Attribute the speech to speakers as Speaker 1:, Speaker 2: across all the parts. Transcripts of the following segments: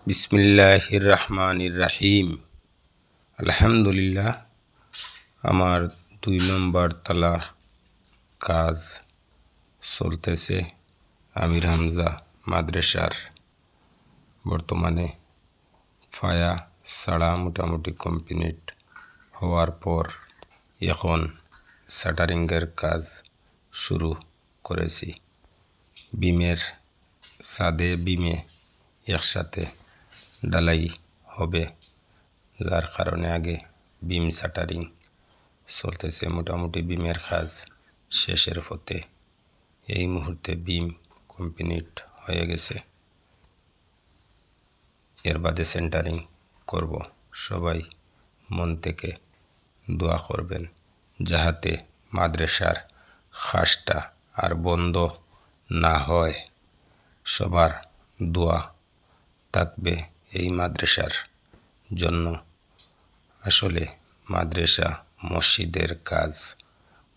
Speaker 1: বিসমিল্লাহির রহমানির রহিম। আলহামদুলিল্লাহ, আমার 2 নম্বর তলার কাজ চলতেছে আমির হামজা মাদ্রাসার। বর্তমানে ফায়া ছাড়া মোটামুটি কমপ্লিট হওয়ার পর এখন শাটারিংয়ের কাজ শুরু করেছি। বিমের ছাদে বিমে একসাথে ঢালাই হবে, যার কারণে আগে বিম শাটারিং চলতেছে। মোটামুটি বিমের কাজ শেষের পথে। এই মুহূর্তে বিম কমপ্লিট হয়ে গেছে, এর বাদে সেন্টারিং করব। সবাই মন থেকে দোয়া করবেন যাহাতে মাদ্রাসার খাসটা আর বন্ধ না হয়। সবার দোয়া থাকবে এই মাদ্রাসার জন্য। আসলে মাদ্রাসা মসজিদের কাজ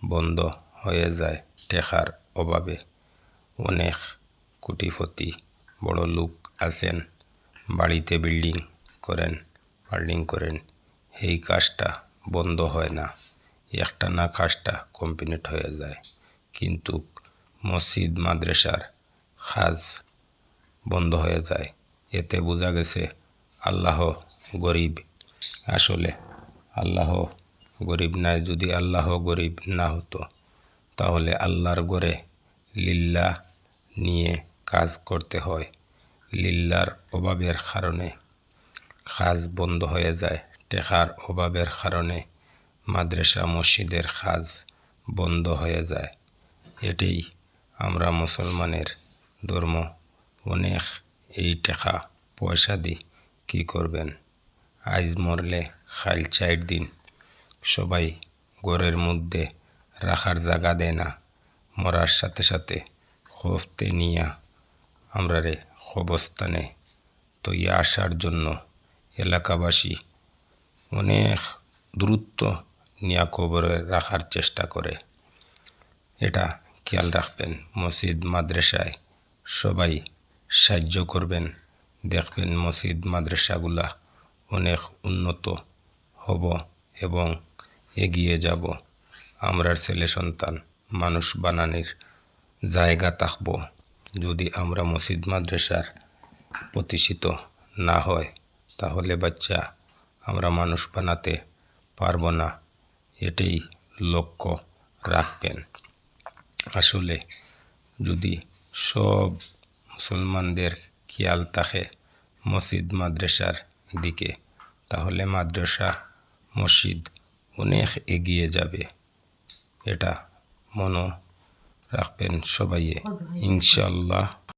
Speaker 1: বন্ধ হয়ে যায় টাকার অভাবে। অনেক কোটিপতি বড় লোক আছেন, বাড়িতে বিল্ডিং করেন, এই কাজটা বন্ধ হয় না, একটা না কাজটা কমপ্লিট হয়ে যায়। কিন্তু মসজিদ মাদ্রাসার কাজ বন্ধ হয়ে যায়। এতে বোঝা গেছে আল্লাহ গরিব। আসলে আল্লাহ গরিব নাই। যদি আল্লাহ গরিব না হতো তাহলে আল্লাহর ঘরে লিল্লাহ নিয়ে কাজ করতে হয়। লিল্লার অভাবের কারণে কাজ বন্ধ হয়ে যায়। টাকার অভাবের কারণে মাদ্রাসা মসজিদের কাজ বন্ধ হয়ে যায়। এটাই আমরা মুসলমানের ধর্ম। অনেক এই টাকা পয়সা দি কী করবেন? আজ মরলে খাইল 4 দিন। সবাই ঘরের মধ্যে রাখার জায়গা দেয় না। মরার সাথে সাথে খফতে নিয়া আমরারে কবরস্থানে তৈয়া আসার জন্য এলাকাবাসী অনেক দূরত্ব নিয়া কবরে রাখার চেষ্টা করে। এটা খেয়াল রাখবেন। মসজিদ মাদ্রাসায় সবাই সাহায্য করবেন। দেখবেন মসজিদ মাদ্রাসাগুলা অনেক উন্নত হব এবং এগিয়ে যাব। আমরার ছেলে সন্তান মানুষ বানানোর জায়গা থাকব। যদি আমরা মসজিদ মাদ্রাসার প্রতিষ্ঠিত না হয় তাহলে বাচ্চা আমরা মানুষ বানাতে পারব না। এটাই লক্ষ্য রাখবেন। আসলে যদি সব মুসলমানদের খেয়াল থাকে মসজিদ মাদ্রাসার দিকে, তাহলে মাদ্রাসা মসজিদ অনেক এগিয়ে যাবে। এটা মনে রাখবেন সবাই, ইনশাআল্লাহ।